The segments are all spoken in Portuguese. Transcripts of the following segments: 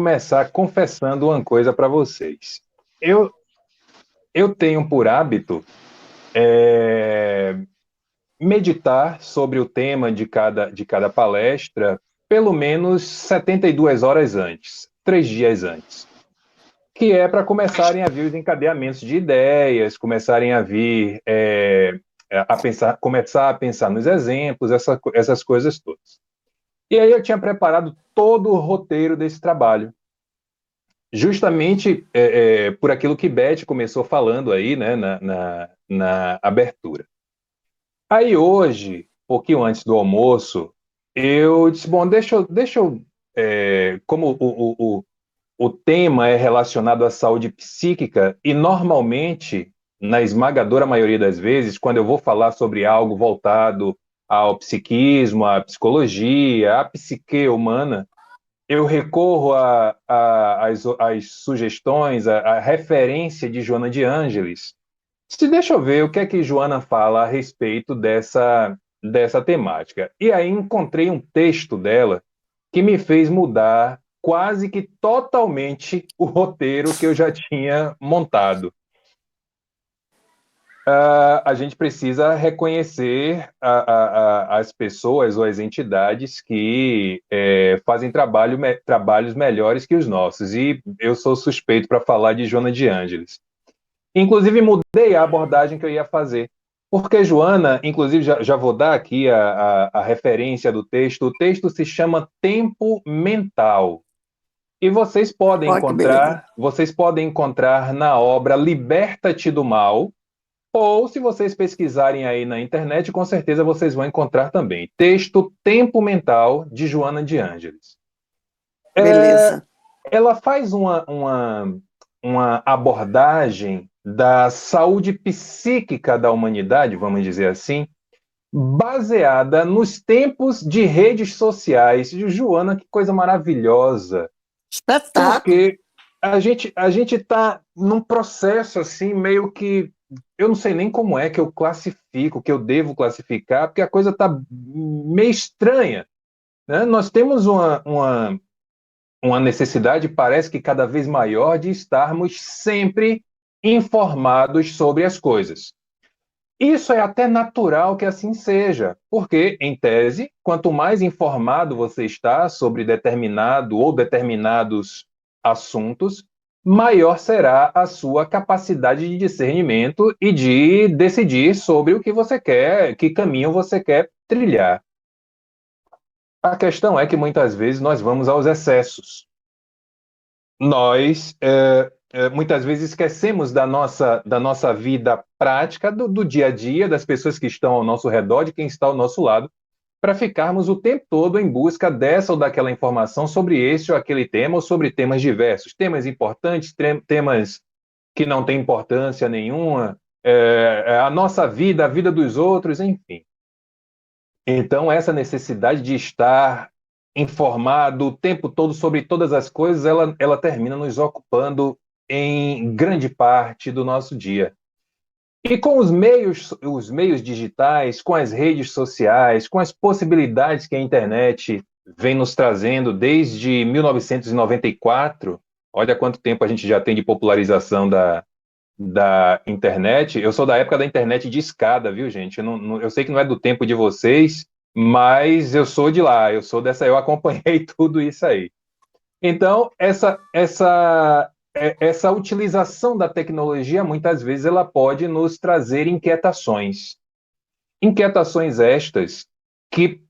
Começar confessando uma coisa para vocês. Eu, eu tenho por hábito meditar sobre o tema de cada palestra pelo menos 72 horas antes, 3 dias antes, que é para começarem a vir os encadeamentos de ideias, começarem a vir a pensar, começar a pensar nos exemplos, essas coisas todas. E aí eu tinha preparado todo o roteiro desse trabalho. Justamente por aquilo que Beth começou falando aí, né, na abertura. Aí hoje, um pouquinho antes do almoço, eu disse, bom, como o tema é relacionado à saúde psíquica, e normalmente, na esmagadora maioria das vezes, quando eu vou falar sobre algo voltado ao psiquismo, à psicologia, à psique humana, eu recorro às sugestões, à referência de Joana de Ângeles. Se deixa eu ver o que é que Joana fala a respeito dessa temática. E aí encontrei um texto dela que me fez mudar quase que totalmente o roteiro que eu já tinha montado. A gente precisa reconhecer as pessoas ou as entidades que fazem trabalhos melhores que os nossos. E eu sou suspeito para falar de Joana de Ângeles. Inclusive, mudei a abordagem que eu ia fazer. Porque Joana, inclusive, já vou dar aqui a referência do texto. O texto se chama Tempo Mental. E Olha que beleza. vocês podem encontrar na obra Liberta-te do Mal, ou se vocês pesquisarem aí na internet, com certeza vocês vão encontrar também. Texto Tempo Mental, de Joana de Ângeles. Beleza. Ela faz uma abordagem da saúde psíquica da humanidade, vamos dizer assim, baseada nos tempos de redes sociais. Joana, que coisa maravilhosa, Espetáculo. porque a gente está num processo assim, meio que eu não sei nem como é que eu classifico, que eu devo classificar, porque a coisa está meio estranha, né? Nós temos uma necessidade, parece que cada vez maior, de estarmos sempre informados sobre as coisas. Isso é até natural que assim seja, porque, em tese, quanto mais informado você está sobre determinado ou determinados assuntos, maior será a sua capacidade de discernimento e de decidir sobre o que você quer, que caminho você quer trilhar. A questão é que muitas vezes nós vamos aos excessos. Nós muitas vezes esquecemos da nossa vida prática, do dia a dia, das pessoas que estão ao nosso redor, de quem está ao nosso lado, para ficarmos o tempo todo em busca dessa ou daquela informação sobre esse ou aquele tema, ou sobre temas diversos, temas importantes, temas que não têm importância nenhuma, a nossa vida, a vida dos outros, enfim. Então, essa necessidade de estar informado o tempo todo sobre todas as coisas, ela termina nos ocupando em grande parte do nosso dia. E com os meios digitais, com as redes sociais, com as possibilidades que a internet vem nos trazendo desde 1994, olha quanto tempo a gente já tem de popularização da internet. Eu sou da época da internet de escada, viu, gente? Eu sei que não é do tempo de vocês, mas eu sou de lá, eu acompanhei tudo isso aí. Então, essa utilização da tecnologia, muitas vezes, ela pode nos trazer inquietações. Inquietações estas que,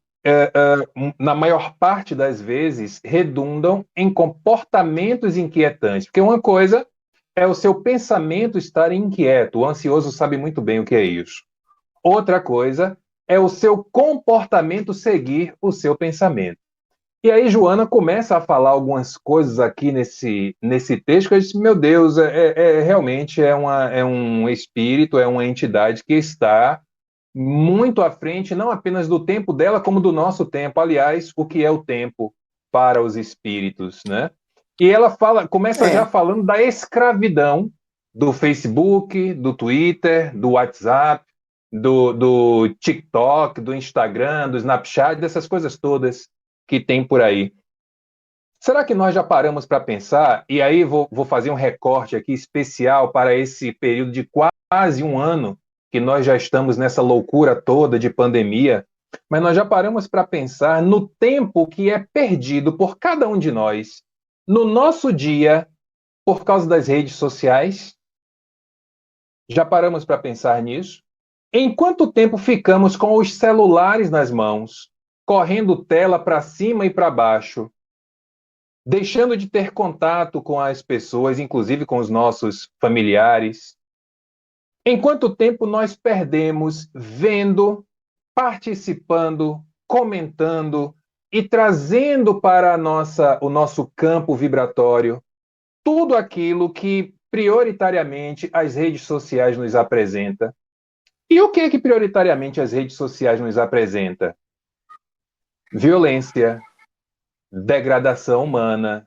na maior parte das vezes, redundam em comportamentos inquietantes. Porque uma coisa é o seu pensamento estar inquieto. O ansioso sabe muito bem o que é isso. Outra coisa é o seu comportamento seguir o seu pensamento. E aí Joana começa a falar algumas coisas aqui nesse texto que eu disse, meu Deus, realmente é um espírito, é uma entidade que está muito à frente, não apenas do tempo dela, como do nosso tempo. Aliás, o que é o tempo para os espíritos, né? E ela começa já É. falando da escravidão do Facebook, do Twitter, do WhatsApp, do TikTok, do Instagram, do Snapchat, dessas coisas todas que tem por aí. Será que nós já paramos para pensar? E aí vou fazer um recorte aqui especial para esse período de quase um ano que nós já estamos nessa loucura toda de pandemia, mas nós já paramos para pensar no tempo que é perdido por cada um de nós no nosso dia por causa das redes sociais? Já paramos para pensar nisso? Em quanto tempo ficamos com os celulares nas mãos, correndo tela para cima e para baixo, deixando de ter contato com as pessoas, inclusive com os nossos familiares? Em quanto tempo nós perdemos vendo, participando, comentando e trazendo para o nosso campo vibratório tudo aquilo que prioritariamente as redes sociais nos apresentam? E o que é que prioritariamente as redes sociais nos apresentam? Violência, degradação humana,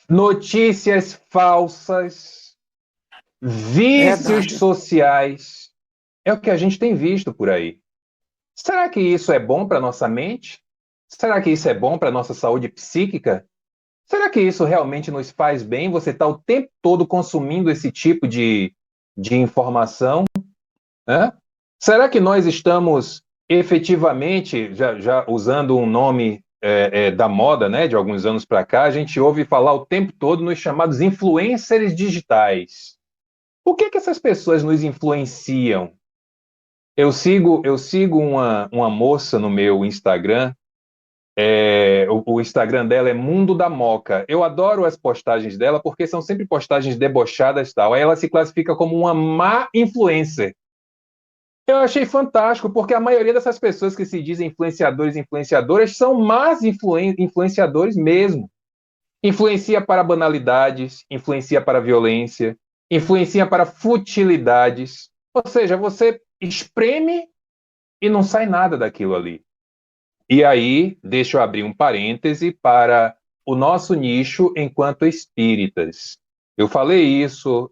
notícias falsas, vícios Verdade. sociais. É o que a gente tem visto por aí. Será que isso é bom para nossa mente? Será que isso é bom para nossa saúde psíquica? Será que isso realmente nos faz bem? Você está o tempo todo consumindo esse tipo de informação, né? Será que nós estamos efetivamente, já usando um nome da moda, né, de alguns anos para cá, a gente ouve falar o tempo todo nos chamados influencers digitais. O que essas pessoas nos influenciam? Eu sigo uma moça no meu Instagram. O Instagram dela é Mundo da Moca. Eu adoro as postagens dela porque são sempre postagens debochadas e tal. Aí ela se classifica como uma má influencer. Eu achei fantástico, porque a maioria dessas pessoas que se dizem influenciadores e influenciadoras são más influenciadores mesmo. Influencia para banalidades, influencia para violência, influencia para futilidades. Ou seja, você espreme e não sai nada daquilo ali. E aí, deixa eu abrir um parêntese para o nosso nicho enquanto espíritas. Eu falei isso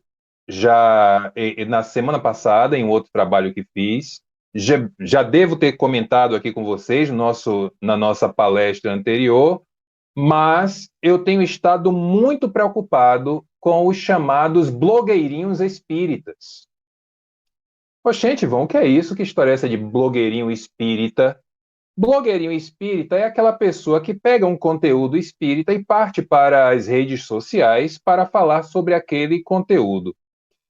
já na semana passada, em outro trabalho que fiz. Já devo ter comentado aqui com vocês na nossa palestra anterior, mas eu tenho estado muito preocupado com os chamados blogueirinhos espíritas. Oxente, Vão, o que é isso? Que história é essa de blogueirinho espírita? Blogueirinho espírita é aquela pessoa que pega um conteúdo espírita e parte para as redes sociais para falar sobre aquele conteúdo.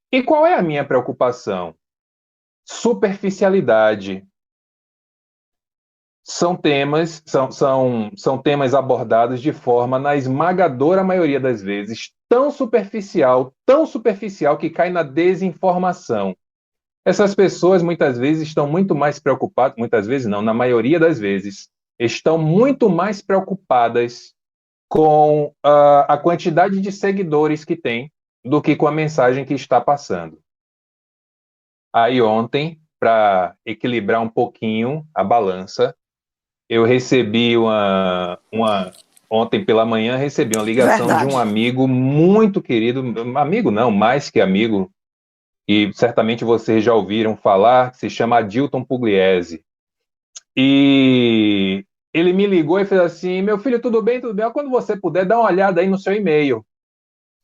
E qual é a minha preocupação? Superficialidade. São temas abordados de forma, na esmagadora maioria das vezes, tão superficial que cai na desinformação. Essas pessoas muitas vezes estão muito mais preocupadas, muitas vezes não, na maioria das vezes, estão muito mais preocupadas com a quantidade de seguidores que tem do que com a mensagem que está passando. Aí ontem, para equilibrar um pouquinho a balança, eu recebi ontem pela manhã, recebi uma ligação de um Verdade. amigo muito querido, amigo não, mais que amigo, e certamente vocês já ouviram falar, que se chama Adilton Pugliese. E ele me ligou e fez assim: meu filho, tudo bem, tudo bem? Quando você puder, dá uma olhada aí no seu e-mail.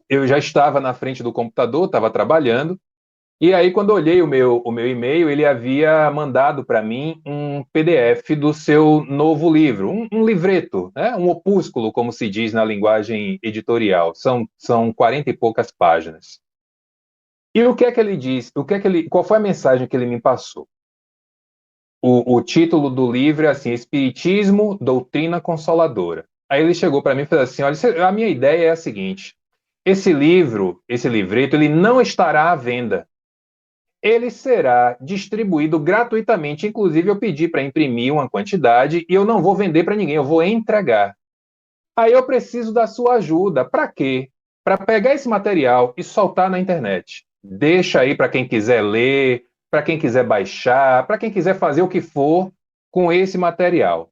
Eu já estava na frente do computador, estava trabalhando, e aí quando eu olhei o meu e-mail, ele havia mandado para mim um PDF do seu novo livro, um livreto, né? Um opúsculo, como se diz na linguagem editorial. São 40 e poucas páginas. E o que é que ele disse? Qual foi a mensagem que ele me passou? O título do livro é assim: Espiritismo, Doutrina Consoladora. Aí ele chegou para mim e falou assim: olha, a minha ideia é a seguinte: esse livreto, ele não estará à venda. Ele será distribuído gratuitamente. Inclusive, eu pedi para imprimir uma quantidade e eu não vou vender para ninguém, eu vou entregar. Aí eu preciso da sua ajuda. Para quê? Para pegar esse material e soltar na internet. Deixa aí para quem quiser ler, para quem quiser baixar, para quem quiser fazer o que for com esse material.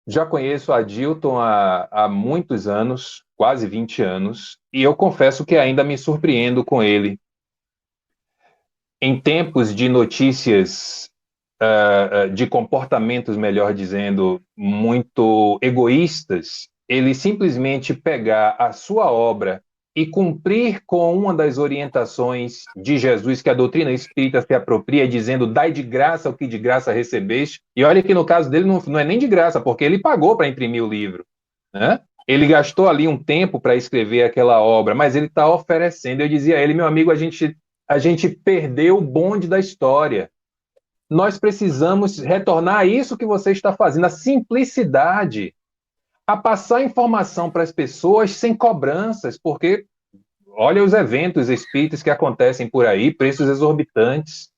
Já conheço a Dilton há muitos anos, quase 20 anos, e eu confesso que ainda me surpreendo com ele. Em tempos de notícias de comportamentos, melhor dizendo, muito egoístas, ele simplesmente pegar a sua obra e cumprir com uma das orientações de Jesus que a doutrina espírita se apropria, dizendo: dai de graça o que de graça recebeste. E olha que no caso dele não é nem de graça, porque ele pagou para imprimir o livro, né? Ele gastou ali um tempo para escrever aquela obra, mas ele está oferecendo. Eu dizia a ele: meu amigo, a gente perdeu o bonde da história. Nós precisamos retornar a isso que você está fazendo, a simplicidade, a passar informação para as pessoas sem cobranças, porque olha os eventos espíritas que acontecem por aí, preços exorbitantes,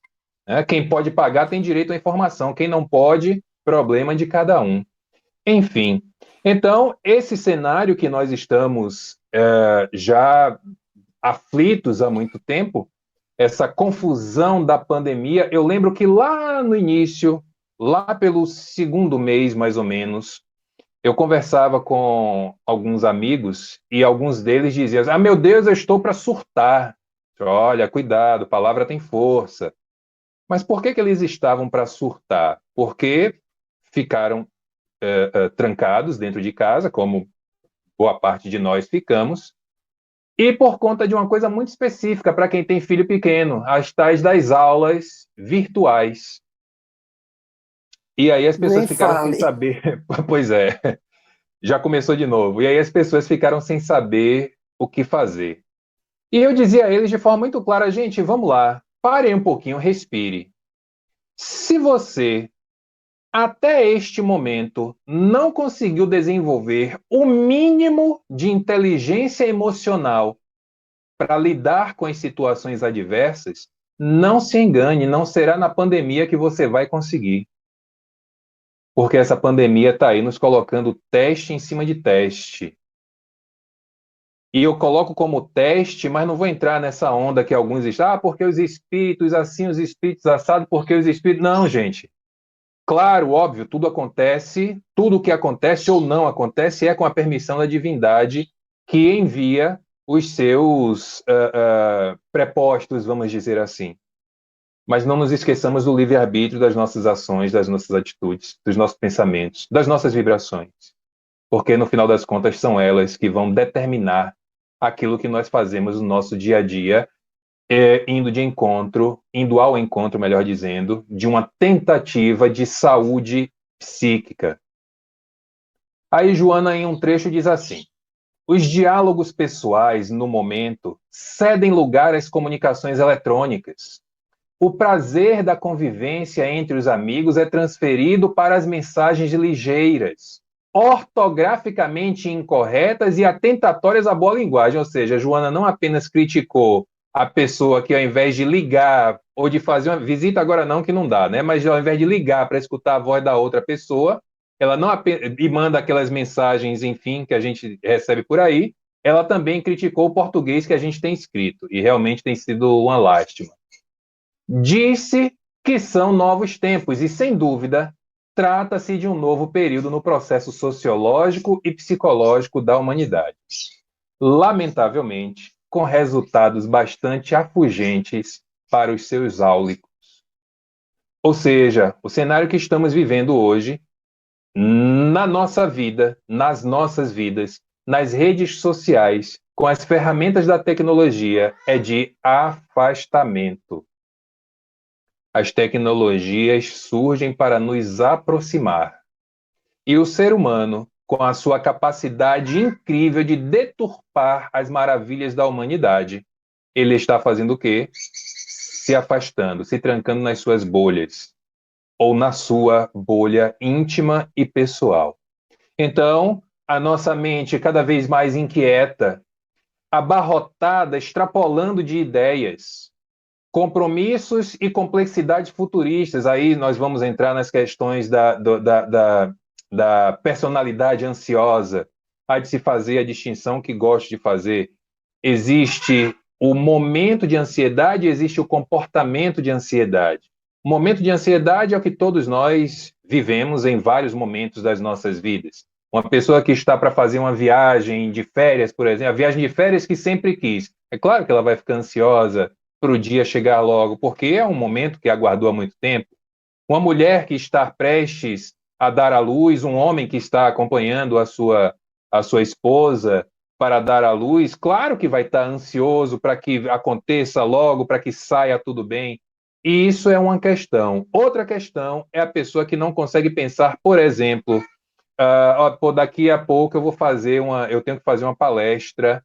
né? Quem pode pagar tem direito à informação, quem não pode, problema de cada um. Enfim, então, esse cenário que nós estamos já aflitos há muito tempo, essa confusão da pandemia, eu lembro que lá no início, lá pelo segundo mês, mais ou menos, eu conversava com alguns amigos e alguns deles diziam: ah, meu Deus, eu estou para surtar. Olha, cuidado, palavra tem força. Mas por que eles estavam para surtar? Porque ficaram trancados dentro de casa, como boa parte de nós ficamos, e por conta de uma coisa muito específica para quem tem filho pequeno, as tais das aulas virtuais. E aí as pessoas Nem ficaram sem fale. saber. Pois é, já começou de novo. E aí as pessoas ficaram sem saber o que fazer. E eu dizia a eles de forma muito clara: gente, vamos lá, pare um pouquinho, respire. Se você, até este momento, não conseguiu desenvolver o mínimo de inteligência emocional para lidar com as situações adversas, não se engane, não será na pandemia que você vai conseguir. Porque essa pandemia está aí nos colocando teste em cima de teste. E eu coloco como teste, mas não vou entrar nessa onda que alguns estão: ah, porque os espíritos assim, os espíritos assados, porque os espíritos... Não, gente. Claro, óbvio, tudo acontece, tudo o que acontece ou não acontece é com a permissão da divindade que envia os seus prepostos, vamos dizer assim. Mas não nos esqueçamos do livre-arbítrio das nossas ações, das nossas atitudes, dos nossos pensamentos, das nossas vibrações. Porque, no final das contas, são elas que vão determinar aquilo que nós fazemos no nosso dia a dia, indo ao encontro, melhor dizendo, de uma tentativa de saúde psíquica. Aí Joana, em um trecho, diz assim: os diálogos pessoais, no momento, cedem lugar às comunicações eletrônicas. O prazer da convivência entre os amigos é transferido para as mensagens ligeiras, ortograficamente incorretas e atentatórias à boa linguagem. Ou seja, a Joana não apenas criticou a pessoa que, ao invés de ligar ou de fazer uma visita, agora não, que não dá, né? Mas ao invés de ligar para escutar a voz da outra pessoa, ela não apenas, e manda aquelas mensagens, enfim, que a gente recebe por aí, ela também criticou o português que a gente tem escrito, e realmente tem sido uma lástima. Disse que são novos tempos, e sem dúvida, trata-se de um novo período no processo sociológico e psicológico da humanidade. Lamentavelmente, com resultados bastante afugentes para os seus áulicos. Ou seja, o cenário que estamos vivendo hoje, na nossa vida, nas nossas vidas, nas redes sociais, com as ferramentas da tecnologia, é de afastamento. As tecnologias surgem para nos aproximar. E o ser humano, com a sua capacidade incrível de deturpar as maravilhas da humanidade, ele está fazendo o quê? Se afastando, se trancando nas suas bolhas, ou na sua bolha íntima e pessoal. Então, a nossa mente cada vez mais inquieta, abarrotada, extrapolando de ideias, compromissos e complexidades futuristas. Aí nós vamos entrar nas questões da personalidade ansiosa. Há de se fazer a distinção que gosto de fazer. Existe o momento de ansiedade, existe o comportamento de ansiedade. O momento de ansiedade é o que todos nós vivemos em vários momentos das nossas vidas. Uma pessoa que está para fazer uma viagem de férias, por exemplo, a viagem de férias que sempre quis. É claro que ela vai ficar ansiosa para o dia chegar logo, porque é um momento que aguardou há muito tempo. Uma mulher que está prestes a dar à luz, um homem que está acompanhando a sua esposa para dar à luz, claro que vai estar ansioso para que aconteça logo, para que saia tudo bem. E isso é uma questão. Outra questão é a pessoa que não consegue pensar, por exemplo, daqui a pouco eu tenho que fazer uma palestra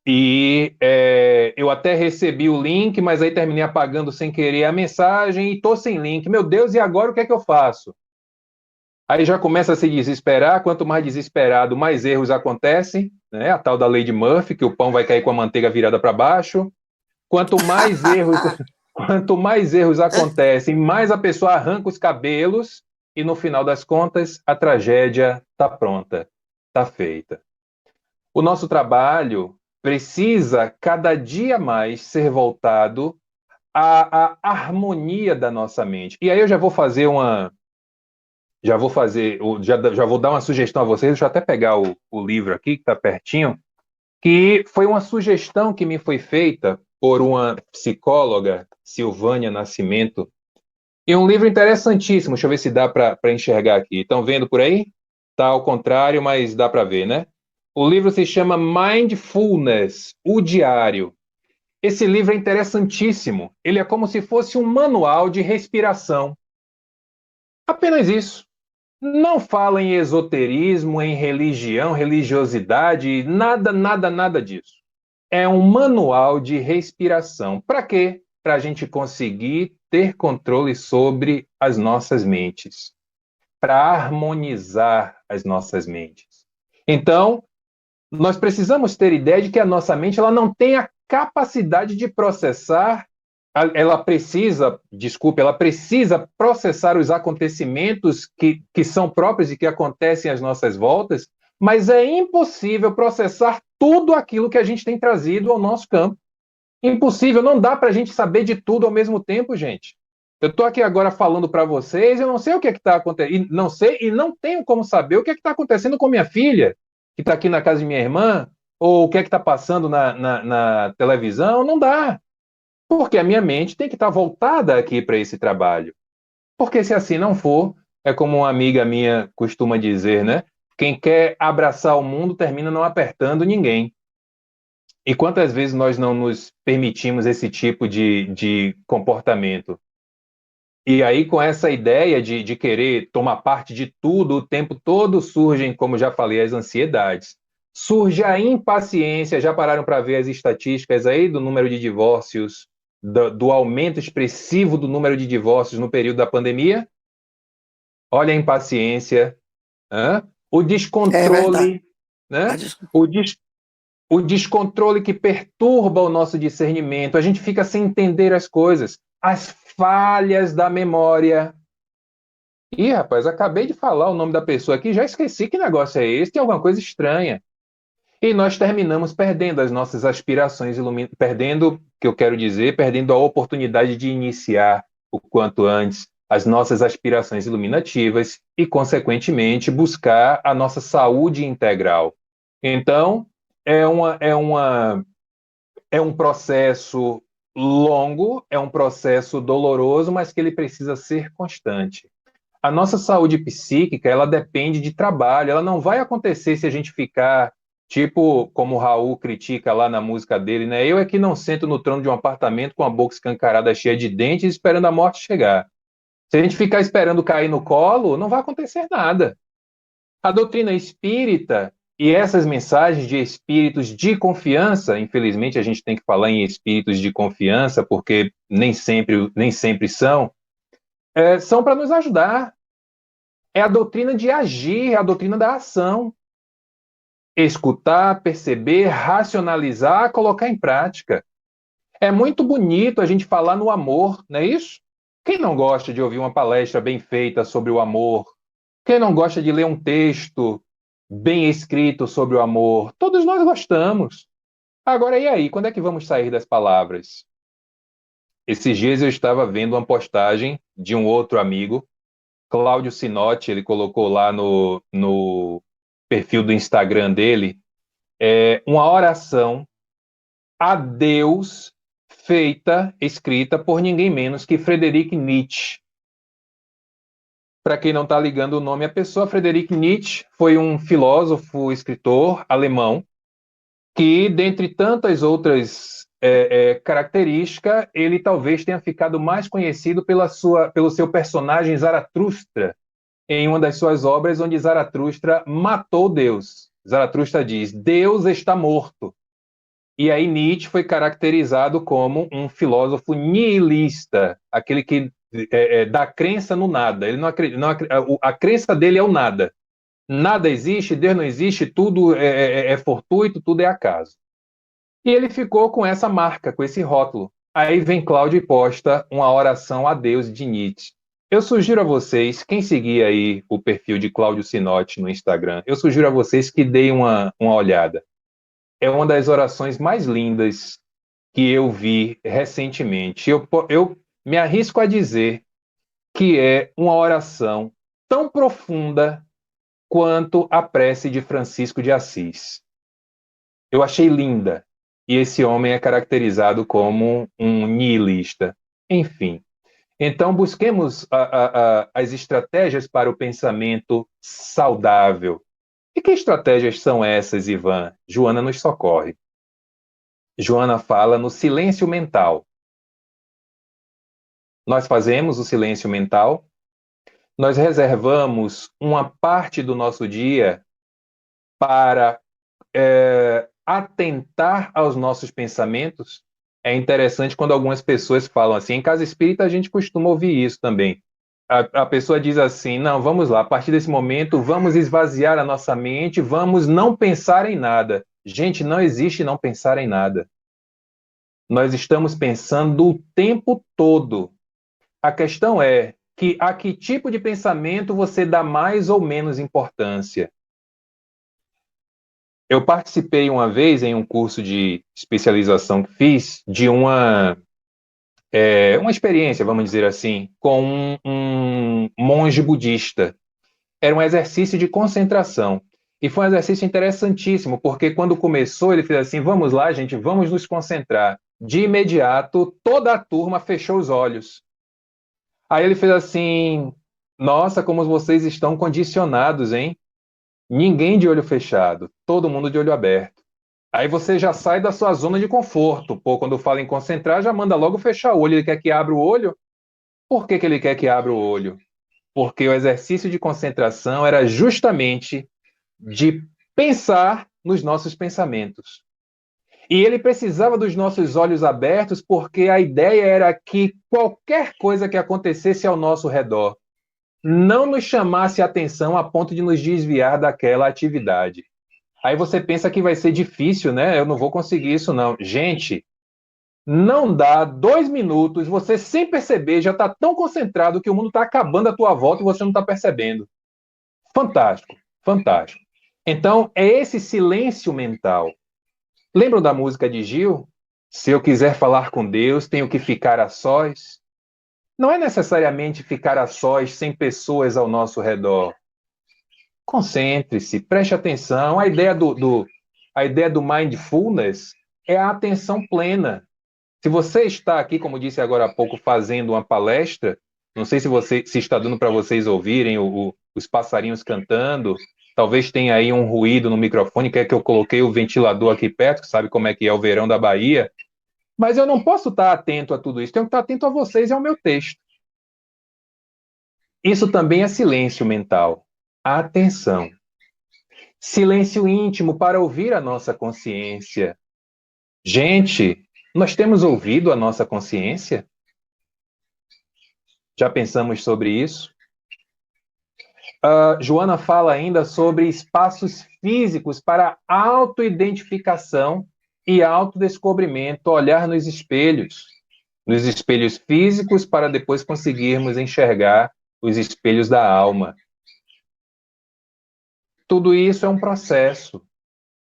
e eu até recebi o link, mas aí terminei apagando sem querer a mensagem e estou sem link. Meu Deus, e agora o que é que eu faço? Aí já começa a se desesperar. Quanto mais desesperado, mais erros acontecem, né? A tal da lei de Murphy, que o pão vai cair com a manteiga virada para baixo. Quanto mais erros, quanto mais erros acontecem, mais a pessoa arranca os cabelos e no final das contas a tragédia está pronta, está feita. O nosso trabalho precisa cada dia mais ser voltado à harmonia da nossa mente. E aí eu já vou dar uma sugestão a vocês, deixa eu até pegar o livro aqui, que está pertinho, que foi uma sugestão que me foi feita por uma psicóloga, Silvânia Nascimento, e um livro interessantíssimo, deixa eu ver se dá para enxergar aqui. Estão vendo por aí? Está ao contrário, mas dá para ver, né? O livro se chama Mindfulness, o Diário. Esse livro é interessantíssimo. Ele é como se fosse um manual de respiração. Apenas isso. Não fala em esoterismo, em religião, religiosidade, nada, nada, nada disso. É um manual de respiração. Para quê? Para a gente conseguir ter controle sobre as nossas mentes, para harmonizar as nossas mentes. Então, nós precisamos ter ideia de que a nossa mente ela não tem a capacidade de processar, ela precisa processar os acontecimentos que são próprios e que acontecem às nossas voltas, mas é impossível processar tudo aquilo que a gente tem trazido ao nosso campo. Impossível, não dá para a gente saber de tudo ao mesmo tempo, gente. Eu estou aqui agora falando para vocês, eu não sei o que está acontecendo, não sei e não tenho como saber o que está acontecendo com minha filha, que está aqui na casa de minha irmã, ou o que está passando na televisão, não dá. Porque a minha mente tem que estar voltada aqui para esse trabalho. Porque se assim não for, é como uma amiga minha costuma dizer, né? Quem quer abraçar o mundo termina não apertando ninguém. E quantas vezes nós não nos permitimos esse tipo de comportamento? E aí, com essa ideia de querer tomar parte de tudo o tempo todo, surgem, como já falei, as ansiedades. Surge a impaciência. Já pararam para ver as estatísticas aí do número de divórcios, do aumento expressivo do número de divórcios no período da pandemia? Olha a impaciência, o É verdade. descontrole, né? O descontrole que perturba o nosso discernimento. A gente fica sem entender as coisas. As falhas da memória. Ih, rapaz, acabei de falar o nome da pessoa aqui, já esqueci que negócio é esse, tem alguma coisa estranha. E nós terminamos perdendo as nossas aspirações, perdendo, que eu quero dizer, perdendo a oportunidade de iniciar o quanto antes as nossas aspirações iluminativas e, consequentemente, buscar a nossa saúde integral. Então, é uma, é uma, é um processo longo, é um processo doloroso, mas que ele precisa ser constante. A nossa saúde psíquica, ela depende de trabalho, ela não vai acontecer se a gente ficar, tipo, como o Raul critica lá na música dele, né? Eu é que não sento no trono de um apartamento com a boca escancarada cheia de dentes, esperando a morte chegar. Se a gente ficar esperando cair no colo, não vai acontecer nada. A doutrina espírita e essas mensagens de espíritos de confiança, infelizmente a gente tem que falar em espíritos de confiança, porque nem sempre são para nos ajudar. É a doutrina de agir, é a doutrina da ação. Escutar, perceber, racionalizar, colocar em prática. É muito bonito a gente falar no amor, não é isso? Quem não gosta de ouvir uma palestra bem feita sobre o amor? Quem não gosta de ler um texto bem escrito sobre o amor? Todos nós gostamos. Agora, e aí? Quando é que vamos sair das palavras? Esses dias eu estava vendo uma postagem de um outro amigo, Cláudio Sinotti, ele colocou lá no perfil do Instagram dele, uma oração a Deus feita, escrita por ninguém menos que Friedrich Nietzsche. Para quem não está ligando o nome à pessoa, Friedrich Nietzsche foi um filósofo, escritor alemão, que, dentre tantas outras características, ele talvez tenha ficado mais conhecido pelo seu personagem Zaratustra, em uma das suas obras, onde Zaratustra matou Deus. Zaratustra diz: Deus está morto. E aí Nietzsche foi caracterizado como um filósofo nihilista, aquele que dá crença no nada. Ele a crença dele é o nada. Nada existe, Deus não existe, tudo é fortuito, tudo é acaso. E ele ficou com essa marca, com esse rótulo. Aí vem Cláudio e posta uma oração a Deus de Nietzsche. Eu sugiro a vocês, quem seguir aí o perfil de Cláudio Sinotti no Instagram, eu sugiro a vocês que deem uma olhada. É uma das orações mais lindas que eu vi recentemente. Eu me arrisco a dizer que é uma oração tão profunda quanto a prece de Francisco de Assis. Eu achei linda. E esse homem é caracterizado como um nihilista. Enfim. Então, busquemos as estratégias para o pensamento saudável. E que estratégias são essas, Ivan? Joana nos socorre. Joana fala no silêncio mental. Nós fazemos o silêncio mental, nós reservamos uma parte do nosso dia para atentar aos nossos pensamentos. É interessante quando algumas pessoas falam assim, em casa espírita a gente costuma ouvir isso também. A pessoa diz assim, não, vamos lá, a partir desse momento vamos esvaziar a nossa mente, vamos não pensar em nada. Gente, não existe não pensar em nada. Nós estamos pensando o tempo todo. A questão é que a que tipo de pensamento você dá mais ou menos importância. Eu participei uma vez em um curso de especialização que fiz de uma experiência, vamos dizer assim, com um monge budista. Era um exercício de concentração. E foi um exercício interessantíssimo, porque quando começou, ele fez assim: vamos lá, gente, vamos nos concentrar. De imediato, toda a turma fechou os olhos. Aí ele fez assim: nossa, como vocês estão condicionados, hein? Ninguém de olho fechado, todo mundo de olho aberto. Aí você já sai da sua zona de conforto. Pô, quando fala em concentrar, já manda logo fechar o olho. Ele quer que abra o olho? Por que ele quer que abra o olho? Porque o exercício de concentração era justamente de pensar nos nossos pensamentos. E ele precisava dos nossos olhos abertos porque a ideia era que qualquer coisa que acontecesse ao nosso redor não nos chamasse a atenção a ponto de nos desviar daquela atividade. Aí você pensa que vai ser difícil, né? Eu não vou conseguir isso, não. Gente, não dá 2 minutos, você sem perceber já está tão concentrado que o mundo está acabando à tua volta e você não está percebendo. Fantástico, fantástico. Então, é esse silêncio mental. Lembram da música de Gil? Se eu quiser falar com Deus, tenho que ficar a sós. Não é necessariamente ficar a sós sem pessoas ao nosso redor. Concentre-se, preste atenção. A ideia do mindfulness é a atenção plena. Se você está aqui, como disse agora há pouco, fazendo uma palestra, não sei se está dando para vocês ouvirem os passarinhos cantando, talvez tenha aí um ruído no microfone, que é que eu coloquei o ventilador aqui perto, que sabe como é que é o verão da Bahia, mas eu não posso estar atento a tudo isso, tenho que estar atento a vocês e ao meu texto. Isso também é silêncio mental. Atenção. Silêncio íntimo para ouvir a nossa consciência. Gente, nós temos ouvido a nossa consciência? Já pensamos sobre isso? Joana fala ainda sobre espaços físicos para autoidentificação e autodescobrimento, olhar nos espelhos físicos para depois conseguirmos enxergar os espelhos da alma. Tudo isso é um processo.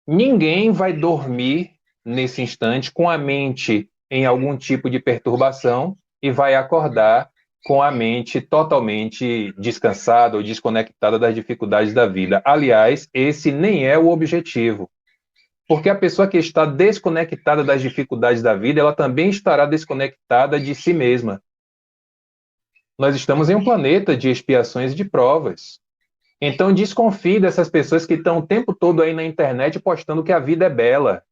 Ninguém vai dormir nesse instante com a mente em algum tipo de perturbação e vai acordar com a mente totalmente descansada ou desconectada das dificuldades da vida. Aliás, esse nem é o objetivo. Porque a pessoa que está desconectada das dificuldades da vida, ela também estará desconectada de si mesma. Nós estamos em um planeta de expiações e de provas. Então, desconfie dessas pessoas que estão o tempo todo aí na internet postando que a vida é bela.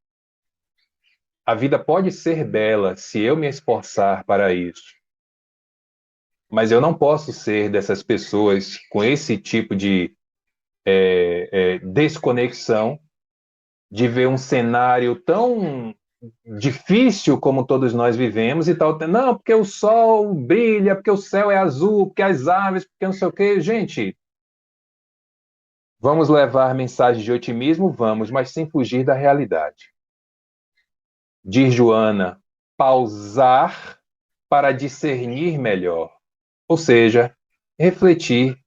A vida pode ser bela se eu me esforçar para isso. Mas eu não posso ser dessas pessoas com esse tipo de desconexão, de ver um cenário tão difícil como todos nós vivemos e tal. Não, porque o sol brilha, porque o céu é azul, porque as árvores, porque não sei o quê. Gente, vamos levar mensagens de otimismo? Vamos, mas sem fugir da realidade. Diz Joana, pausar para discernir melhor. Ou seja, refletir.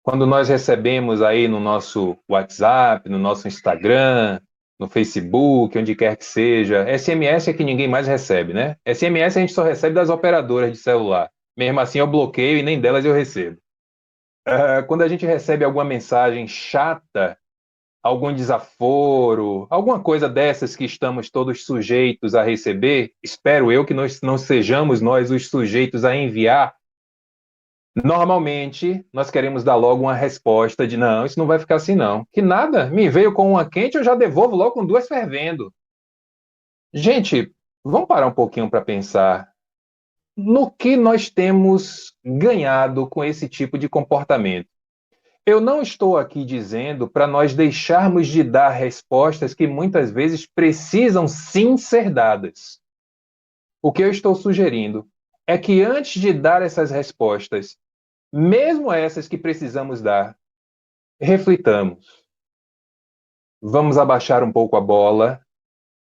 Quando nós recebemos aí no nosso WhatsApp, no nosso Instagram, no Facebook, onde quer que seja, SMS é que ninguém mais recebe, né? SMS a gente só recebe das operadoras de celular. Mesmo assim eu bloqueio e nem delas eu recebo. Quando a gente recebe alguma mensagem chata, algum desaforo, alguma coisa dessas que estamos todos sujeitos a receber, espero eu que nós não sejamos nós os sujeitos a enviar. Normalmente, nós queremos dar logo uma resposta de não, isso não vai ficar assim não. Que nada, me veio com uma quente, eu já devolvo logo com duas fervendo. Gente, vamos parar um pouquinho para pensar no que nós temos ganhado com esse tipo de comportamento. Eu não estou aqui dizendo para nós deixarmos de dar respostas que muitas vezes precisam sim ser dadas. O que eu estou sugerindo é que antes de dar essas respostas, mesmo essas que precisamos dar, reflitamos. Vamos abaixar um pouco a bola,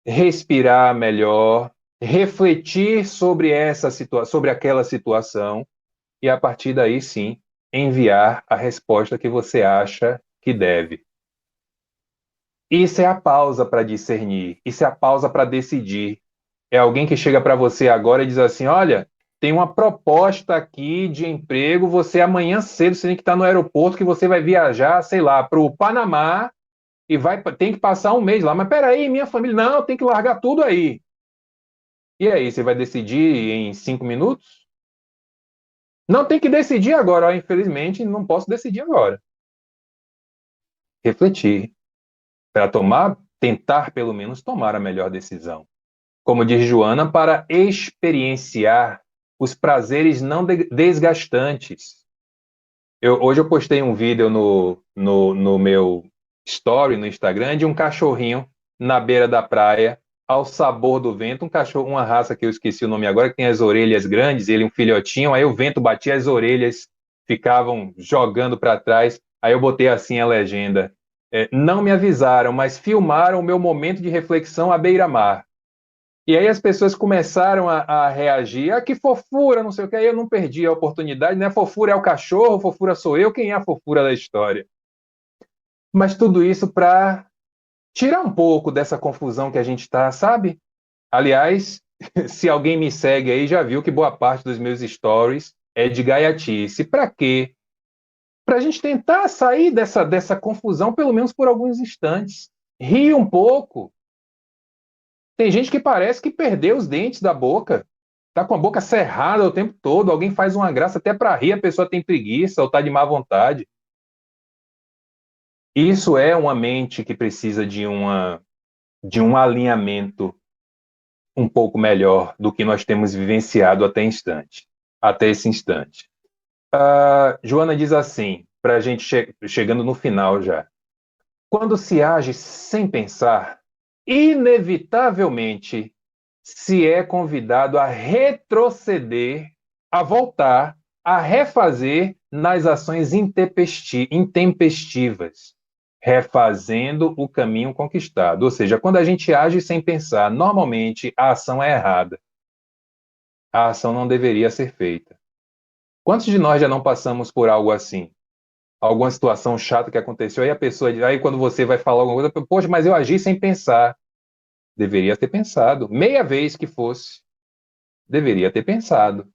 respirar melhor, refletir sobre sobre aquela situação e a partir daí sim enviar a resposta que você acha que deve. Isso é a pausa para discernir, isso é a pausa para decidir. É alguém que chega para você agora e diz assim: olha, tem uma proposta aqui de emprego, você amanhã cedo você tem que estar no aeroporto que você vai viajar, sei lá, para o Panamá e tem que passar um mês lá. Mas peraí, minha família, não, tem que largar tudo aí. E aí, você vai decidir em 5 minutos? Não, tem que decidir agora. Ó, infelizmente, não posso decidir agora. Refletir para tentar pelo menos tomar a melhor decisão. Como diz Joana, para experienciar os prazeres não desgastantes. Hoje eu postei um vídeo no meu story no Instagram de um cachorrinho na beira da praia, ao sabor do vento, um cachorro, uma raça que eu esqueci o nome agora, que tem as orelhas grandes, ele um filhotinho, aí o vento batia as orelhas, ficavam jogando para trás, aí eu botei assim a legenda. Não me avisaram, mas filmaram o meu momento de reflexão à beira-mar. E aí as pessoas começaram a reagir, que fofura, não sei o que, aí eu não perdi a oportunidade, né? Fofura é o cachorro, fofura sou eu, quem é a fofura da história? Mas tudo isso para tirar um pouco dessa confusão que a gente está, sabe? Aliás, se alguém me segue aí, já viu que boa parte dos meus stories é de gaiatice. Para quê? Para a gente tentar sair dessa confusão, pelo menos por alguns instantes. Rir um pouco. Tem gente que parece que perdeu os dentes da boca. Tá com a boca cerrada o tempo todo. Alguém faz uma graça até para rir, a pessoa tem preguiça ou tá de má vontade. Isso é uma mente que precisa de um alinhamento um pouco melhor do que nós temos vivenciado até esse instante. Joana diz assim, para a gente chegando no final já. Quando se age sem pensar, inevitavelmente se é convidado a retroceder, a voltar, a refazer nas ações intempestivas, refazendo o caminho conquistado. Ou seja, quando a gente age sem pensar, normalmente a ação é errada. A ação não deveria ser feita. Quantos de nós já não passamos por algo assim? Alguma situação chata que aconteceu, aí quando você vai falar alguma coisa, poxa, mas eu agi sem pensar. Deveria ter pensado. Meia vez que fosse, deveria ter pensado.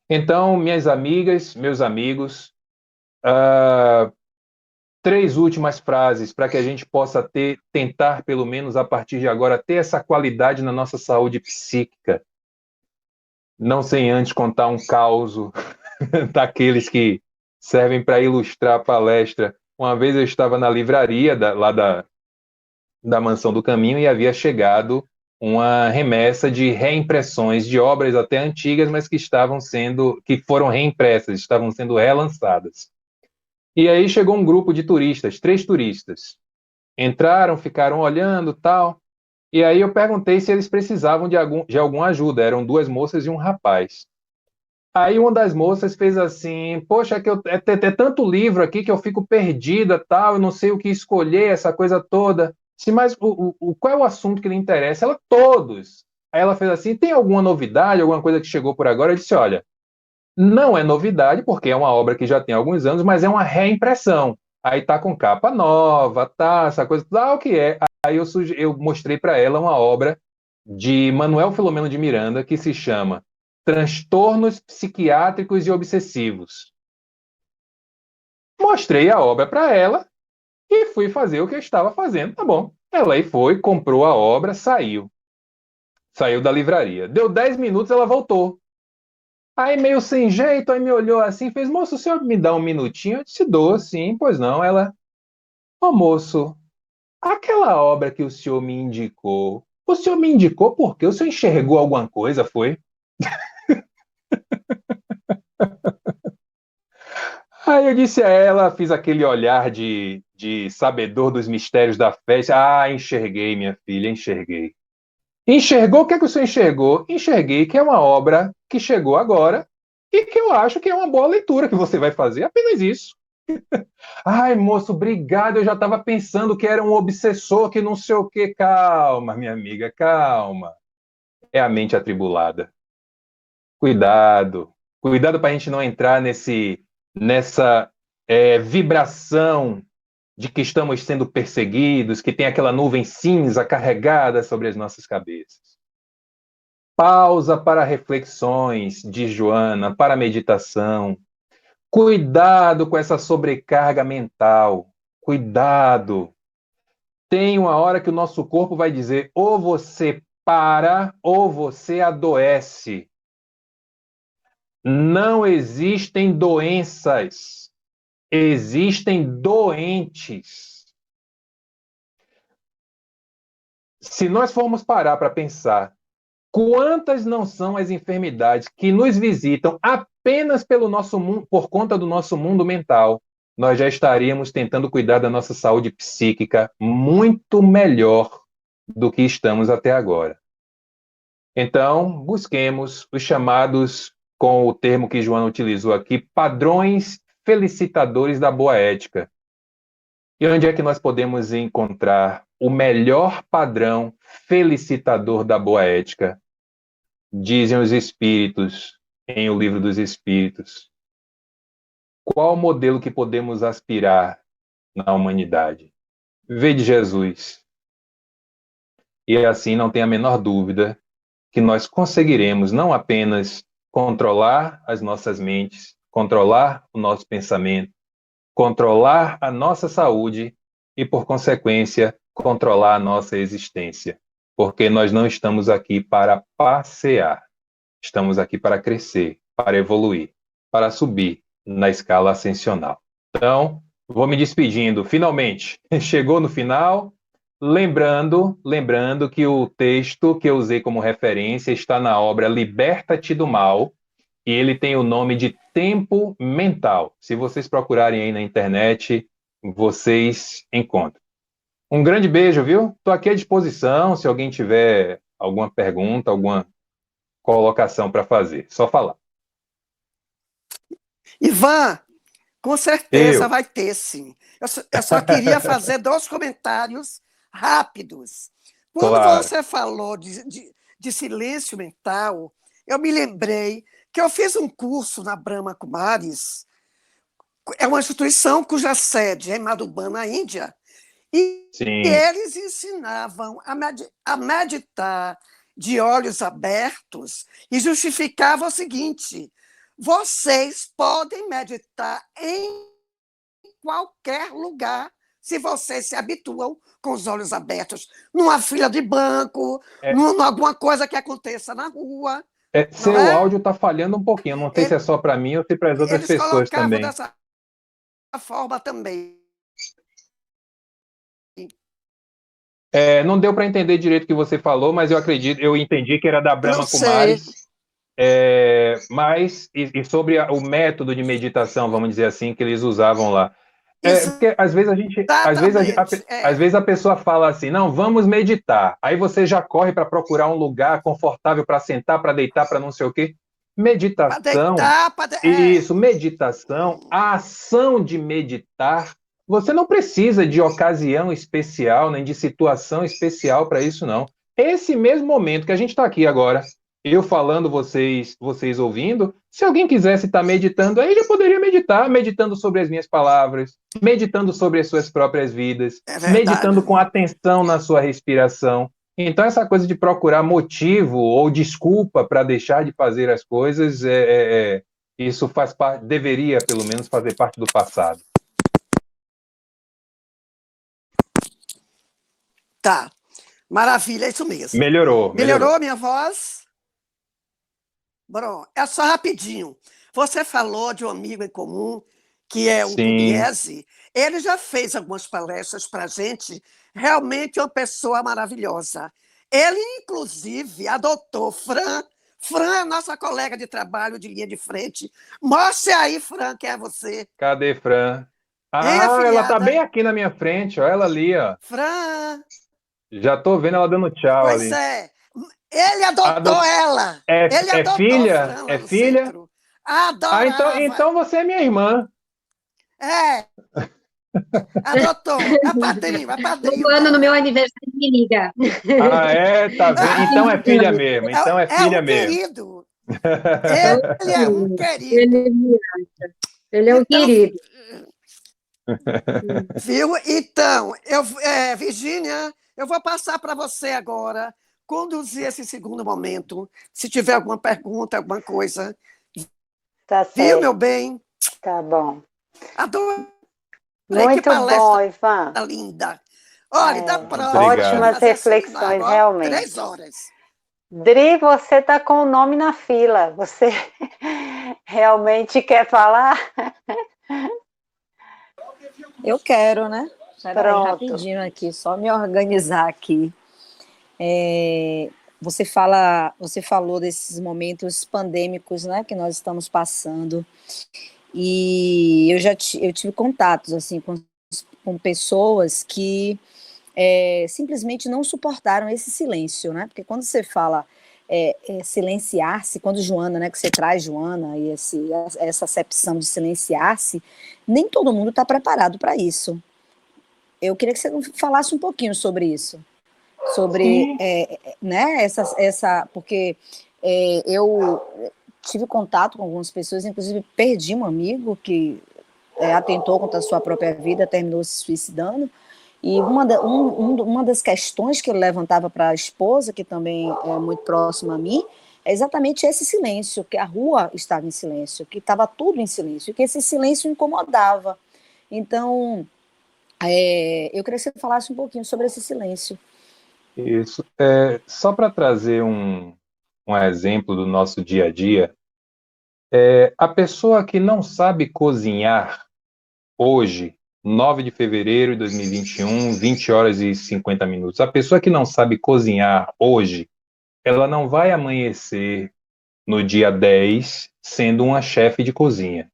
Então, minhas amigas, meus amigos, 3 últimas frases para que a gente possa tentar, pelo menos a partir de agora, ter essa qualidade na nossa saúde psíquica. não sem antes contar um causo daqueles que servem para ilustrar a palestra. Uma vez eu estava na livraria lá da Mansão do Caminho e havia chegado uma remessa de reimpressões de obras até antigas, mas que foram reimpressas, estavam sendo relançadas. E aí chegou um grupo de turistas, 3 turistas. Entraram, ficaram olhando, tal. E aí eu perguntei se eles precisavam de alguma ajuda. Eram 2 moças e um rapaz. Aí uma das moças fez assim: poxa, é tanto livro aqui que eu fico perdida, tal, eu não sei o que escolher, essa coisa toda. Mas qual é o assunto que lhe interessa? Ela, todos. Aí ela fez assim: tem alguma novidade, alguma coisa que chegou por agora? Eu disse: olha, não é novidade, porque é uma obra que já tem alguns anos, mas é uma reimpressão. Aí tá com capa nova, tá, essa coisa, o que é? Aí eu mostrei para ela uma obra de Manuel Filomeno de Miranda que se chama Transtornos Psiquiátricos e Obsessivos. Mostrei a obra para ela e fui fazer o que eu estava fazendo. Tá bom. Ela aí foi, comprou a obra, saiu. Saiu da livraria. Deu 10 minutos, ela voltou. Aí, meio sem jeito, aí me olhou assim, fez: moço, o senhor me dá um minutinho? Eu disse: dou, sim, pois não. Ela: ô moço, aquela obra que o senhor me indicou, o senhor me indicou porque o senhor enxergou alguma coisa, foi? Aí eu disse a ela, fiz aquele olhar de sabedor dos mistérios da fé. Ah, enxerguei, minha filha, enxerguei. Enxergou? O que é que o senhor enxergou? Enxerguei que é uma obra que chegou agora e que eu acho que é uma boa leitura que você vai fazer. Apenas isso. Ai, moço, obrigado. Eu já estava pensando que era um obsessor, que não sei o quê. Calma, minha amiga, calma. É a mente atribulada. Cuidado. Cuidado para a gente não entrar nessa vibração de que estamos sendo perseguidos, que tem aquela nuvem cinza carregada sobre as nossas cabeças. Pausa para reflexões de Joana, para meditação. Cuidado com essa sobrecarga mental. Cuidado. Tem uma hora que o nosso corpo vai dizer: ou você para, ou você adoece. Não existem doenças, existem doentes. Se nós formos parar para pensar, quantas não são as enfermidades que nos visitam apenas pelo nosso mundo, por conta do nosso mundo mental, nós já estaríamos tentando cuidar da nossa saúde psíquica muito melhor do que estamos até agora. Então, busquemos os chamados, com o termo que Joana utilizou aqui, padrões felicitadores da boa ética. E onde é que nós podemos encontrar o melhor padrão felicitador da boa ética? Dizem os Espíritos, em O Livro dos Espíritos. Qual o modelo que podemos aspirar na humanidade? Vede Jesus. E assim não tem a menor dúvida que nós conseguiremos não apenas controlar as nossas mentes, controlar o nosso pensamento, controlar a nossa saúde e, por consequência, controlar a nossa existência. Porque nós não estamos aqui para passear. Estamos aqui para crescer, para evoluir, para subir na escala ascensional. Então, vou me despedindo. Finalmente, chegou no final. Lembrando que o texto que eu usei como referência está na obra Liberta-te do Mal, e ele tem o nome de Tempo Mental. Se vocês procurarem aí na internet, vocês encontram. Um grande beijo, viu? Estou aqui à disposição, se alguém tiver alguma pergunta, alguma colocação para fazer. Só falar. Ivan, com certeza Eu. vai ter, sim. Eu só queria fazer 2 comentários rápidos. Quando Claro. você falou de silêncio mental, eu me lembrei que eu fiz um curso na Brahma Kumaris, é uma instituição cuja sede é em Madhubana, Índia, e Sim. eles ensinavam a meditar de olhos abertos e justificavam o seguinte: vocês podem meditar em qualquer lugar se vocês se habituam com os olhos abertos, numa fila de banco, É, alguma coisa que aconteça na rua. não Seu é? áudio está falhando um pouquinho. Não sei se é só para mim ou se para as outras Eles pessoas colocavam também. dessa forma também. Não deu para entender direito o que você falou, mas eu entendi que era da Não Brahma sei. Kumaris. E sobre o método de meditação, vamos dizer assim, que eles usavam lá. Porque às vezes a gente, Exatamente. às vezes a pessoa fala assim, não, vamos meditar. Aí você já corre para procurar um lugar confortável para sentar, para deitar, para não sei o quê. Para Meditação, deitar, isso, meditação, a ação de meditar. Você não precisa de ocasião especial, nem de situação especial para isso, não. Esse mesmo momento que a gente está aqui agora, eu falando, vocês ouvindo, se alguém quisesse estar meditando, aí já poderia meditar, meditando sobre as minhas palavras, meditando sobre as suas próprias vidas, é verdade. meditando com atenção na sua respiração. Então, essa coisa de procurar motivo ou desculpa para deixar de fazer as coisas, isso faz parte, deveria, pelo menos, fazer parte do passado. Tá. Maravilha, é isso mesmo. Melhorou, Melhorou melhorou. a minha voz? Bom, é só rapidinho. Você falou de um amigo em comum, que é o Sim, Pugliese. Ele já fez algumas palestras para a gente. Realmente é uma pessoa maravilhosa. Ele, inclusive, adotou Fran. Fran é nossa colega de trabalho de linha de frente. Mostre aí, Fran, que é você. cadê Fran? Hein, Ah, ela tá bem afilhada? aqui na minha frente, ó, ela ali, ó. Fran, Já tô vendo ela dando tchau pois ali. é. Ele adotou Adot... ela. Ele É adotou filha? Fran lá É no filha? centro. Ah, então, Adorava. então você é minha irmã. É, adotou. É padrinho Todo ano no meu dela. aniversário me liga. Ah, tá vendo? Então é filha mesmo, então é É filha um mesmo. querido. Ele é um querido. Ele, ele é um Então, querido. viu? Então, Virgínia, eu vou passar para você agora conduzir esse segundo momento. Se tiver alguma pergunta, alguma coisa. Tá Viu, meu certo, bem? tá bom. Adorei, que Muito bom, palestra Ivan. linda. Olha, da próxima, a gente vai Obrigado. Ótimas fazer esse reflexões, agora, realmente. 3 horas. Dri, você tá com o nome na fila. Você realmente quer falar? Eu quero, né? Peraí, Pronto. rapidinho aqui, só me organizar aqui. Você falou desses momentos pandêmicos, né, que nós estamos passando. E eu tive contatos assim com pessoas que simplesmente não suportaram esse silêncio, né? Porque quando você fala silenciar-se, quando Joana, né, que você traz Joana e essa acepção de silenciar-se, nem todo mundo está preparado para isso. Eu queria que você falasse um pouquinho sobre isso, sobre, Sim, né, porque eu tive contato com algumas pessoas, inclusive perdi um amigo que atentou contra a sua própria vida, terminou se suicidando, e uma das questões que ele levantava para a esposa, que também é muito próxima a mim, é exatamente esse silêncio, que a rua estava em silêncio, que estava tudo em silêncio, e que esse silêncio incomodava. Então, eu queria que você falasse um pouquinho sobre esse silêncio. isso. Só para trazer um exemplo do nosso dia a dia, a pessoa que não sabe cozinhar hoje, 9 de fevereiro de 2021, 20 horas e 50 minutos, a pessoa que não sabe cozinhar hoje, ela não vai amanhecer no dia 10 sendo uma chefe de cozinha.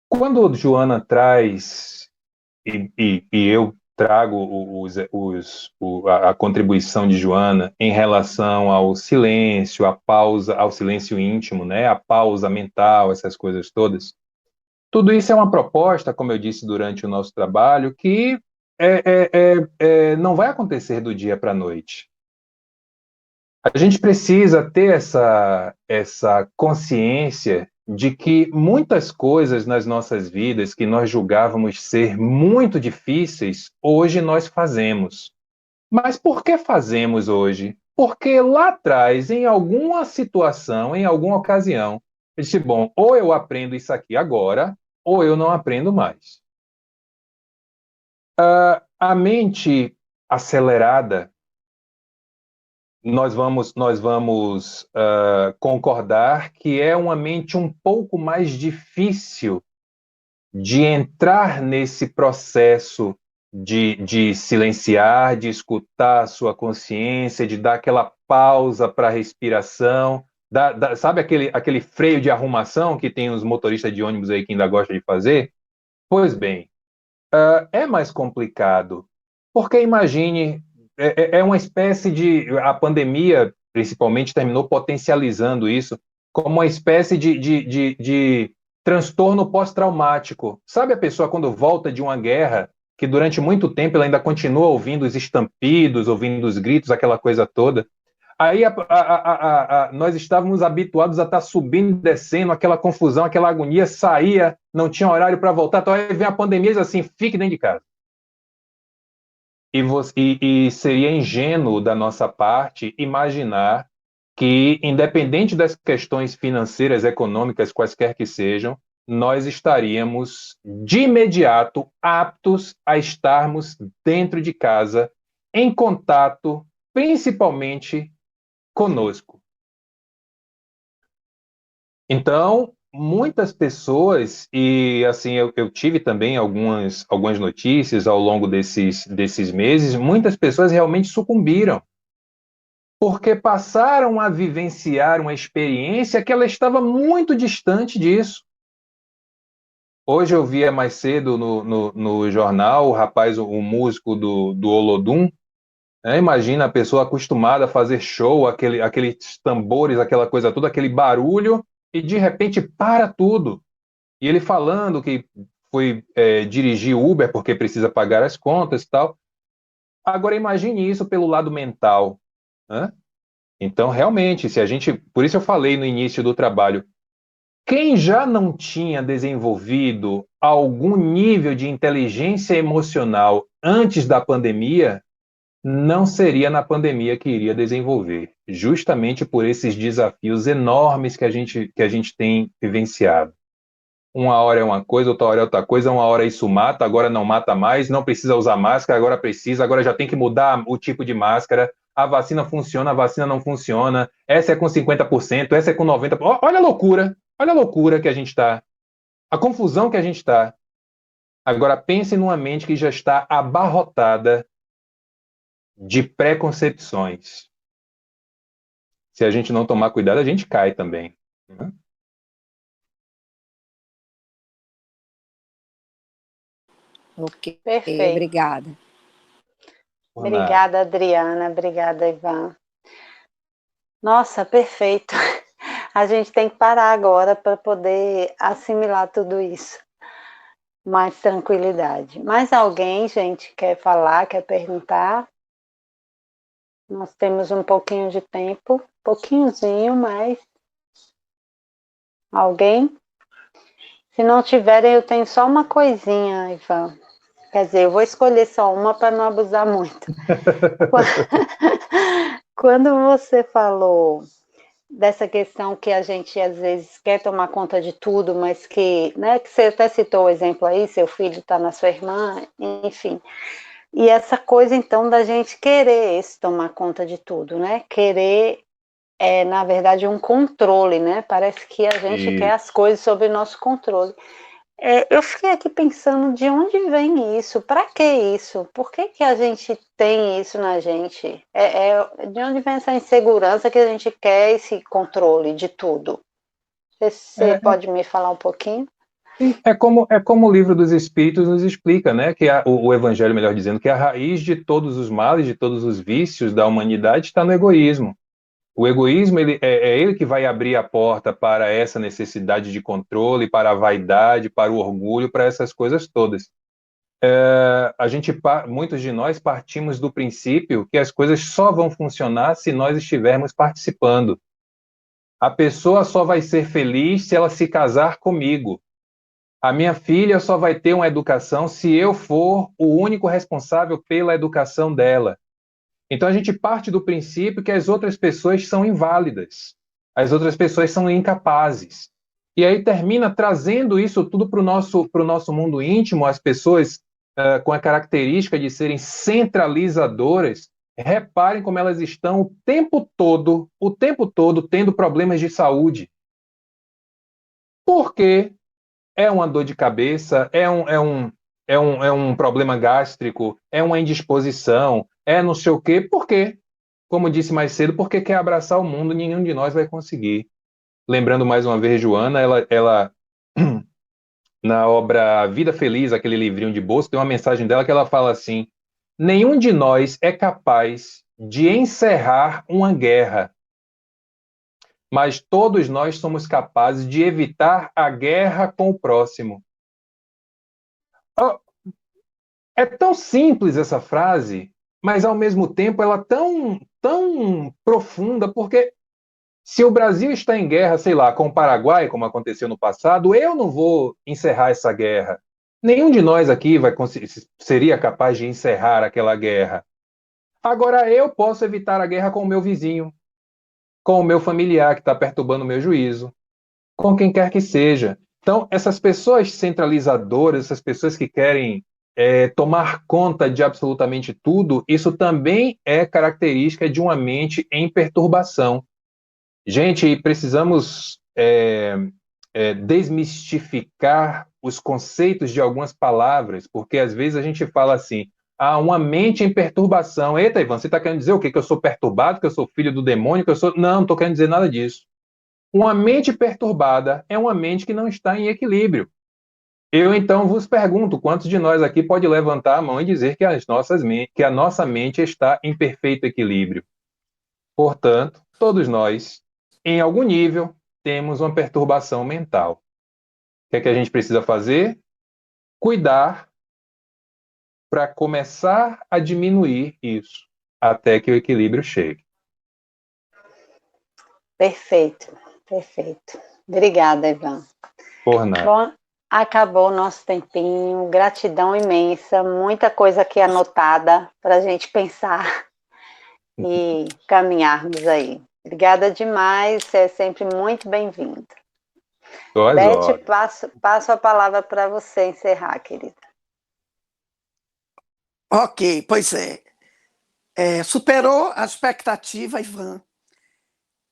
Quando Joana traz, e eu trago a contribuição de Joana em relação ao silêncio, à pausa, ao silêncio íntimo, né, a pausa mental, essas coisas todas, tudo isso é uma proposta, como eu disse durante o nosso trabalho, que não vai acontecer do dia para a noite. A gente precisa ter essa consciência de que muitas coisas nas nossas vidas que nós julgávamos ser muito difíceis, hoje nós fazemos. Mas por que fazemos hoje? Porque lá atrás, em alguma situação, em alguma ocasião, eu disse, bom, ou eu aprendo isso aqui agora, ou eu não aprendo mais. A mente acelerada, nós vamos concordar que é uma mente um pouco mais difícil de entrar nesse processo de silenciar, de escutar a sua consciência, de dar aquela pausa para a respiração, sabe aquele freio de arrumação que tem os motoristas de ônibus aí que ainda gostam de fazer? Pois bem, é mais complicado, porque imagine, é uma espécie de... A pandemia, principalmente, terminou potencializando isso como uma espécie de transtorno pós-traumático. Sabe a pessoa quando volta de uma guerra, que durante muito tempo ela ainda continua ouvindo os estampidos, ouvindo os gritos, aquela coisa toda? Aí nós estávamos habituados a estar subindo e descendo, aquela confusão, aquela agonia, saía, não tinha horário para voltar, então aí vem a pandemia e diz assim, fique dentro de casa. E seria ingênuo da nossa parte imaginar que, independente das questões financeiras, econômicas, quaisquer que sejam, nós estaríamos, de imediato, aptos a estarmos dentro de casa, em contato, principalmente conosco. Então, muitas pessoas, e assim, eu tive também algumas notícias ao longo desses meses, muitas pessoas realmente sucumbiram, porque passaram a vivenciar uma experiência que ela estava muito distante disso. Hoje eu via mais cedo no jornal, o rapaz, o músico do Olodum, imagina a pessoa acostumada a fazer show, aqueles tambores, aquela coisa toda, aquele barulho, e de repente para tudo. E ele falando que foi dirigir Uber porque precisa pagar as contas e tal. Agora imagine isso pelo lado mental, né? Então, realmente, se a gente... Por isso eu falei no início do trabalho, quem já não tinha desenvolvido algum nível de inteligência emocional antes da pandemia, não seria na pandemia que iria desenvolver, justamente por esses desafios enormes que a gente tem vivenciado. Uma hora é uma coisa, outra hora é outra coisa, uma hora isso mata, agora não mata mais, não precisa usar máscara, agora precisa, agora já tem que mudar o tipo de máscara, a vacina funciona, a vacina não funciona, essa é com 50%, essa é com 90%. Olha a loucura que a gente está, a confusão que a gente está. Agora pense numa mente que já está abarrotada de preconcepções. Se a gente não tomar cuidado, a gente cai também, né? Ok, Perfeito. obrigada. Por nada. Obrigada, Adriana. Obrigada, Ivan. Nossa, perfeito. A gente tem que parar agora para poder assimilar tudo isso. Mais tranquilidade. Mais alguém, gente, quer falar, quer perguntar? Nós temos um pouquinho de tempo, pouquinhozinho, mas... Alguém? Se não tiverem, eu tenho só uma coisinha, Ivan. Quer dizer, eu vou escolher só uma para não abusar muito. Quando você falou dessa questão que a gente às vezes quer tomar conta de tudo, mas que, né, que você até citou o exemplo aí, seu filho está na sua irmã, enfim. E essa coisa, então, da gente querer esse tomar conta de tudo, né? Querer na verdade, um controle, né? Parece que a gente quer as coisas sob nosso controle. Eu fiquei aqui pensando de onde vem isso, para que isso? Por que a gente tem isso na gente? De onde vem essa insegurança que a gente quer esse controle de tudo? Você pode me falar um pouquinho? É como o Livro dos Espíritos nos explica, né? Que o Evangelho, melhor dizendo, que a raiz de todos os males, de todos os vícios da humanidade está no egoísmo. O egoísmo é ele que vai abrir a porta para essa necessidade de controle, para a vaidade, para o orgulho, para essas coisas todas. Muitos de nós partimos do princípio que as coisas só vão funcionar se nós estivermos participando. A pessoa só vai ser feliz se ela se casar comigo. A minha filha só vai ter uma educação se eu for o único responsável pela educação dela. Então a gente parte do princípio que as outras pessoas são inválidas, as outras pessoas são incapazes. E aí termina trazendo isso tudo para o nosso mundo íntimo, as pessoas com a característica de serem centralizadoras, reparem como elas estão o tempo todo tendo problemas de saúde. Porque é uma dor de cabeça, é um problema gástrico, é uma indisposição, é não sei o quê. Por quê? Como disse mais cedo, porque quer abraçar o mundo, nenhum de nós vai conseguir. Lembrando mais uma vez Joana, ela na obra Vida Feliz, aquele livrinho de bolso, tem uma mensagem dela que ela fala assim: nenhum de nós é capaz de encerrar uma guerra, mas todos nós somos capazes de evitar a guerra com o próximo. Oh, é tão simples essa frase, mas ao mesmo tempo ela é tão profunda, porque se o Brasil está em guerra, sei lá, com o Paraguai, como aconteceu no passado, eu não vou encerrar essa guerra. Nenhum de nós aqui seria capaz de encerrar aquela guerra. Agora eu posso evitar a guerra com o meu vizinho, com o meu familiar que está perturbando o meu juízo, com quem quer que seja. Então, essas pessoas centralizadoras, essas pessoas que querem tomar conta de absolutamente tudo, isso também é característica de uma mente em perturbação. Gente, precisamos desmistificar os conceitos de algumas palavras, porque às vezes a gente fala assim, uma mente em perturbação. Eita, Ivan, você está querendo dizer o quê? Que eu sou perturbado, que eu sou filho do demônio, que eu sou... Não, não estou querendo dizer nada disso. Uma mente perturbada é uma mente que não está em equilíbrio. Eu, então, vos pergunto, quantos de nós aqui pode levantar a mão e dizer que a nossa mente está em perfeito equilíbrio? Portanto, todos nós, em algum nível, temos uma perturbação mental. O que é que a gente precisa fazer? Cuidar para começar a diminuir isso, até que o equilíbrio chegue. Perfeito, perfeito. Obrigada, Ivan. Por nada. Bom, acabou o nosso tempinho, gratidão imensa, muita coisa aqui anotada para a gente pensar e caminharmos aí. Obrigada demais, você é sempre muito bem-vindo. Beth, passo a palavra para você encerrar, querida. Ok, pois é. Superou a expectativa, Ivan,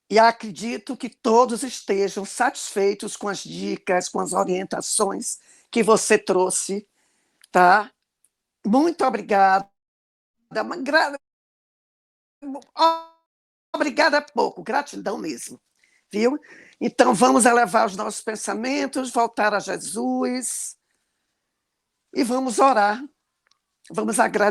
e acredito que todos estejam satisfeitos com as dicas, com as orientações que você trouxe, tá? Muito obrigada. Obrigada é pouco, gratidão mesmo, viu? Então, vamos elevar os nossos pensamentos, voltar a Jesus e vamos orar, vamos agradecer.